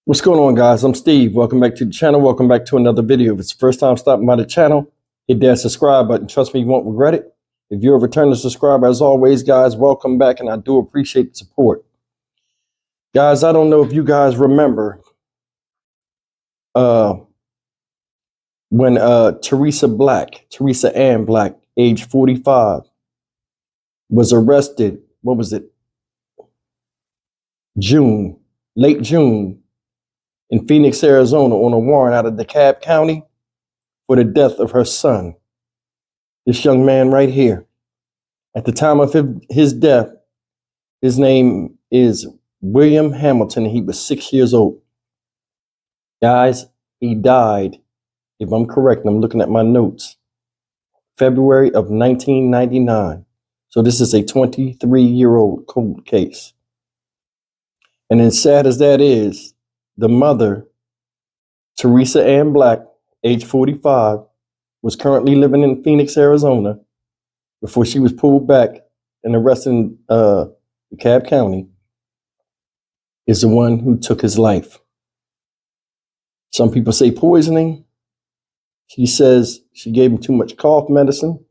What's going on, guys? I'm Steve. Welcome back to the channel. Welcome back to another video. If it's the first time stopping by the channel, hit that subscribe button. Trust me, you won't regret it. If you're a returning subscriber, as always, guys, welcome back, and I do appreciate the support. Guys, I don't know if you guys remember when Teresa Ann Black, age 45, was arrested. What was it? Late June, in Phoenix, Arizona, on a warrant out of DeKalb County for the death of her son. This young man right here. At the time of his death, his name is William Hamilton. He was 6 years old. Guys, he died, if I'm correct, and I'm looking at my notes, February of 1999. So this is a 23-year-old cold case. And as sad as that is, the mother, Teresa Ann Black, age 45, was currently living in Phoenix, Arizona, before she was pulled back and arrested in DeKalb County, is the one who took his life. Some people say poisoning. She says she gave him too much cough medicine.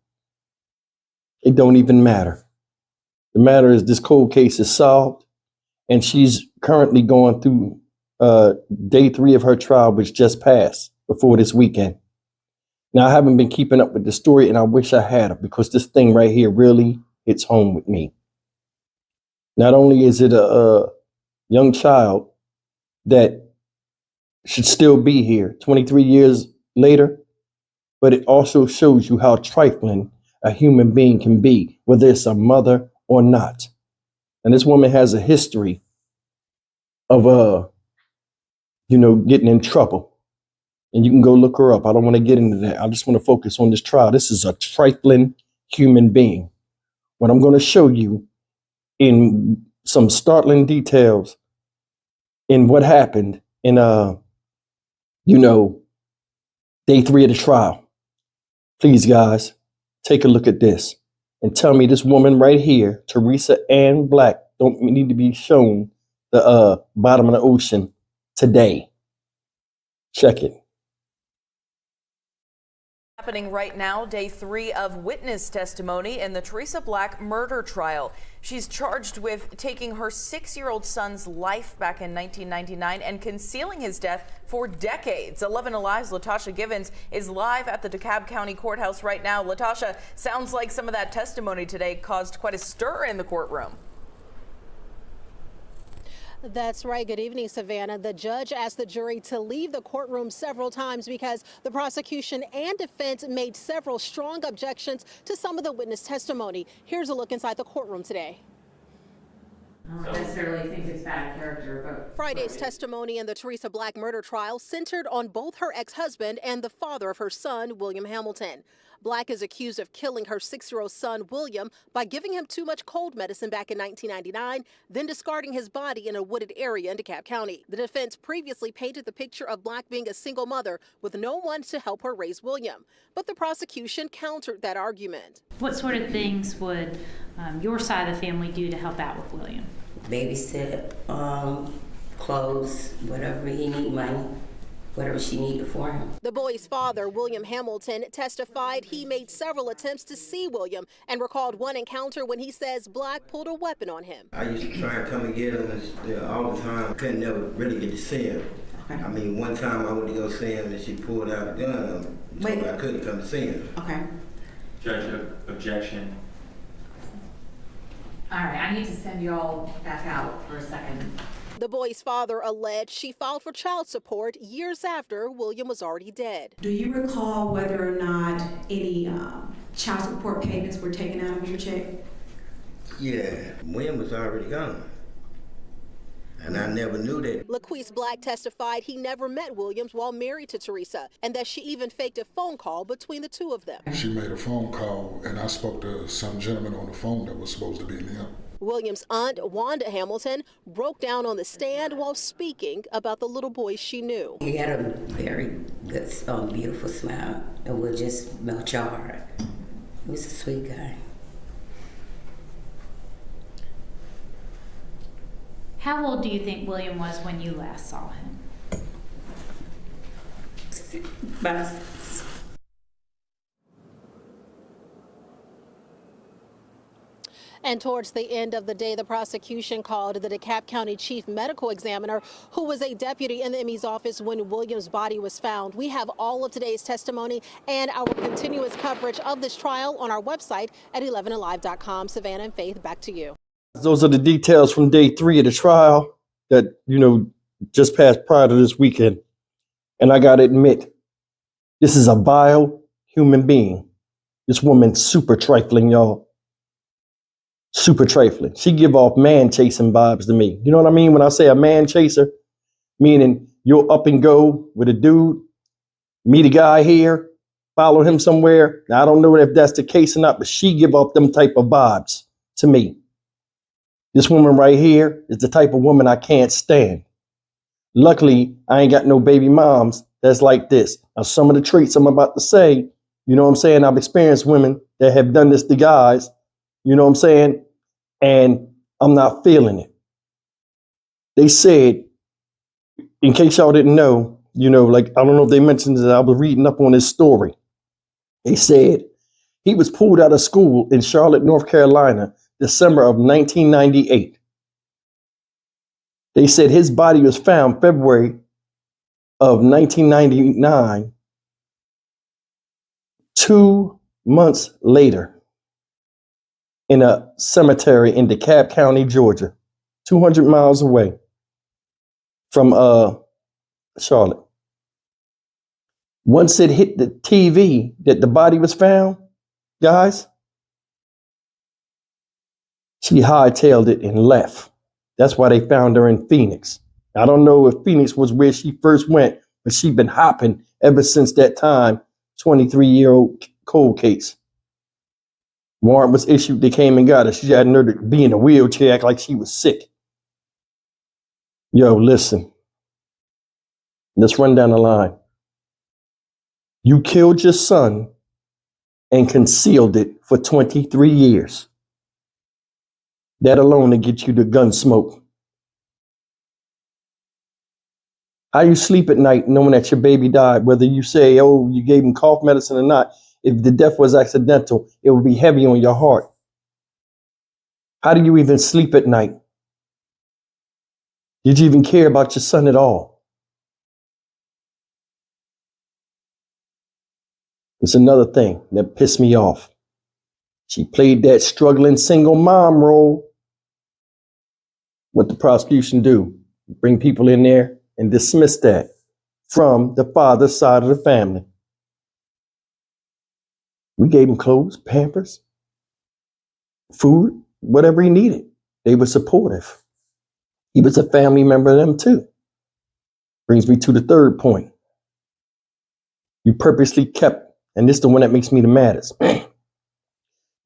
It don't even matter. The matter is this cold case is solved, and she's currently going through day 3 of her trial, which just passed before this weekend. Now, I haven't been keeping up with the story, and I wish I had, because this thing right here really hits home with me. Not only is it a young child that should still be here 23 years later, but it also shows you how trifling a human being can be, whether it's a mother or not. And this woman has a history of getting in trouble. And you can go look her up. I don't want to get into that. I just want to focus on this trial. This is a trifling human being. What I'm going to show you in some startling details in what happened in day 3 of the trial. Please, guys, take a look at this and tell me this woman right here, Teresa Ann Black, don't need to be shown the bottom of the ocean today. Check it. Happening right now, day 3 of witness testimony in the Teresa Black murder trial. She's charged with taking her 6-year-old son's life back in 1999 and concealing his death for decades. 11 Alive's Latasha Givens is live at the DeKalb County Courthouse right now. Latasha, sounds like some of that testimony today caused quite a stir in the courtroom. That's right. Good evening, Savannah. The judge asked the jury to leave the courtroom several times because the prosecution and defense made several strong objections to some of the witness testimony. Here's a look inside the courtroom today. I don't necessarily think it's bad character, but Friday's testimony in the Teresa Black murder trial centered on both her ex-husband and the father of her son, William Hamilton. Black is accused of killing her 6-year-old son, William, by giving him too much cold medicine back in 1999, then discarding his body in a wooded area in DeKalb County. The defense previously painted the picture of Black being a single mother with no one to help her raise William. But the prosecution countered that argument. What sort of things would your side of the family do to help out with William? babysit, clothes, whatever he need, money, whatever she needed for him. The boy's father, William Hamilton, testified he made several attempts to see William and recalled one encounter when he says Black pulled a weapon on him. I used to try and come and get him all the time. Couldn't never really get to see him. Okay. I mean, one time I went to go see him and she pulled out a gun on me. Wait. I couldn't come see him. Okay. Judge, objection. All right, I need to send you all back out for a second. The boy's father alleged she filed for child support years after William was already dead. Do you recall whether or not any child support payments were taken out of your check? Yeah, William was already gone. And I never knew that. LaQuise Black testified he never met Williams while married to Teresa, and that she even faked a phone call between the two of them. She made a phone call, and I spoke to some gentleman on the phone that was supposed to be him. William's aunt, Wanda Hamilton, broke down on the stand while speaking about the little boy she knew. He had a very good, beautiful smile. It would just melt your heart. He was a sweet guy. How old do you think William was when you last saw him? Bye. And towards the end of the day, the prosecution called the DeKalb County Chief Medical Examiner, who was a deputy in the ME's office when William's body was found. We have all of today's testimony and our continuous coverage of this trial on our website at 11alive.com. Savannah and Faith, back to you. Those are the details from day 3 of the trial that, just passed prior to this weekend. And I got to admit, this is a vile human being. This woman's super trifling, y'all. Super trifling. She give off man chasing vibes to me. You know what I mean? When I say a man chaser, meaning you'll up and go with a dude, meet a guy here, follow him somewhere. Now, I don't know if that's the case or not, but she give off them type of vibes to me. This woman right here is the type of woman I can't stand. Luckily, I ain't got no baby moms that's like this. Now, some of the traits I'm about to say, you know what I'm saying? I've experienced women that have done this to guys, you know what I'm saying? And I'm not feeling it. They said, in case y'all didn't know, like, I don't know if they mentioned it, I was reading up on his story. They said he was pulled out of school in Charlotte, North Carolina, December of 1998. They said his body was found February of 1999, 2 months later, in a cemetery in DeKalb County, Georgia, 200 miles away from Charlotte. Once it hit the TV that the body was found, guys, she hightailed it and left. That's why they found her in Phoenix. I don't know if Phoenix was where she first went, but she'd been hopping ever since that time, 23-year-old cold case. Warrant was issued, they came and got her. She had nerve to be in a wheelchair, act like she was sick. Yo, listen. Let's run down the line. You killed your son and concealed it for 23 years. That alone to get you the gun smoke. How you sleep at night knowing that your baby died, whether you say, oh, you gave him cough medicine or not. If the death was accidental, it would be heavy on your heart. How do you even sleep at night? Did you even care about your son at all? It's another thing that pissed me off. She played that struggling single mom role. What the prosecution do? Bring people in there and dismiss that from the father's side of the family. We gave him clothes, Pampers, food, whatever he needed. They were supportive. He was a family member of them too. Brings me to the third point. You purposely kept, and this is the one that makes me the maddest.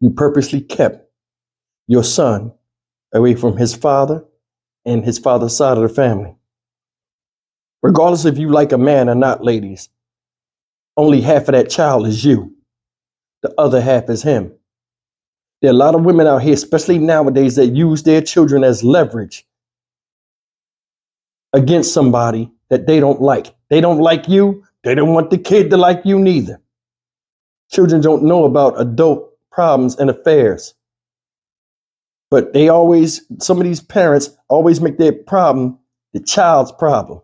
You purposely kept your son away from his father and his father's side of the family. Regardless if you like a man or not, ladies, only half of that child is you. The other half is him. There are a lot of women out here, especially nowadays, that use their children as leverage against somebody that they don't like. They don't like you. They don't want the kid to like you neither. Children don't know about adult problems and affairs. But some of these parents always make their problem the child's problem.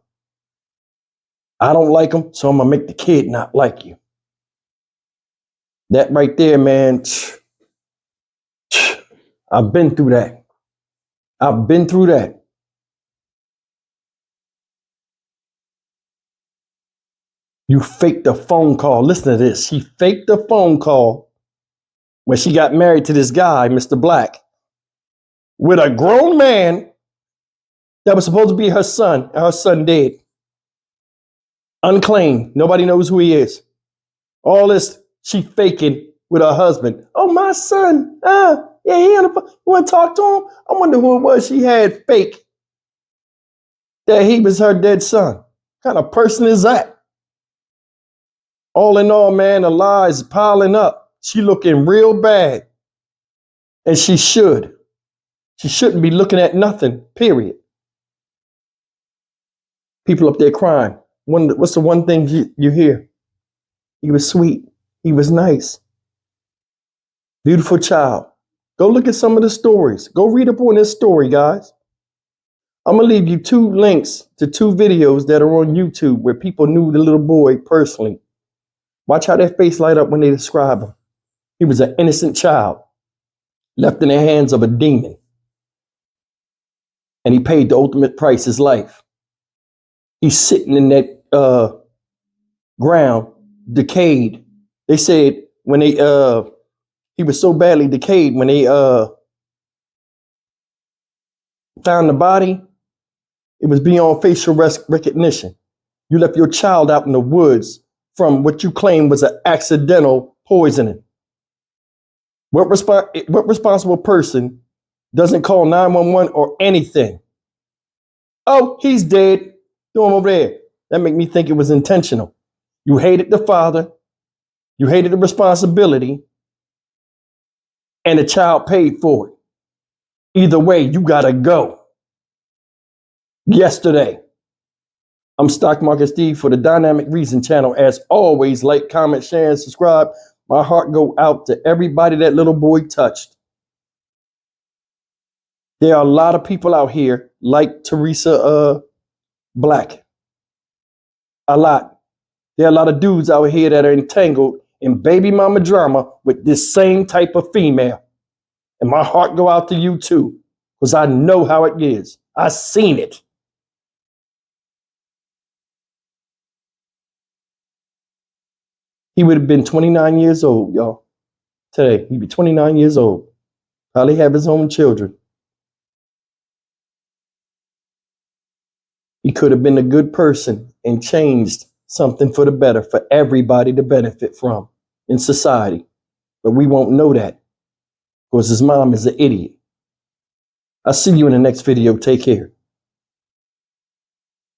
I don't like them, so I'm going to make the kid not like you. That right there, man, I've been through that. I've been through that. You faked a phone call. Listen to this. She faked a phone call when she got married to this guy, Mr. Black, with a grown man that was supposed to be her son, and her son dead. Unclaimed. Nobody knows who he is. All this she faking with her husband. Oh, my son. Yeah, he on the phone. You want to talk to him? I wonder who it was she had fake that he was her dead son. What kind of person is that? All in all, man, the lies piling up. She looking real bad. And she should. She shouldn't be looking at nothing, period. People up there crying. what's the one thing you hear? He was sweet. He was nice. Beautiful child. Go look at some of the stories. Go read up on this story, guys. I'm going to leave you 2 links to 2 videos that are on YouTube where people knew the little boy personally. Watch how their face light up when they describe him. He was an innocent child left in the hands of a demon. And he paid the ultimate price, his life. He's sitting in that ground, decayed. They said when he was so badly decayed, when they found the body, it was beyond facial recognition. You left your child out in the woods from what you claim was an accidental poisoning. What responsible person doesn't call 911 or anything? Oh, he's dead. Throw him over there. That made me think it was intentional. You hated the father. You hated the responsibility. And the child paid for it. Either way, you gotta go. Yesterday. I'm Stock Market Steve for the Dynamic Reason channel. As always, like, comment, share, and subscribe. My heart go out to everybody that little boy touched. There are a lot of people out here like Teresa Black. A lot. There are a lot of dudes out here that are entangled in baby mama drama with this same type of female. And my heart go out to you too, because I know how it is. I seen it. He would have been 29 years old, y'all. Today, he'd be 29 years old. Probably have his own children. He could have been a good person and changed something for the better for everybody to benefit from in society. But we won't know that because his mom is an idiot. I'll see you in the next video. Take care.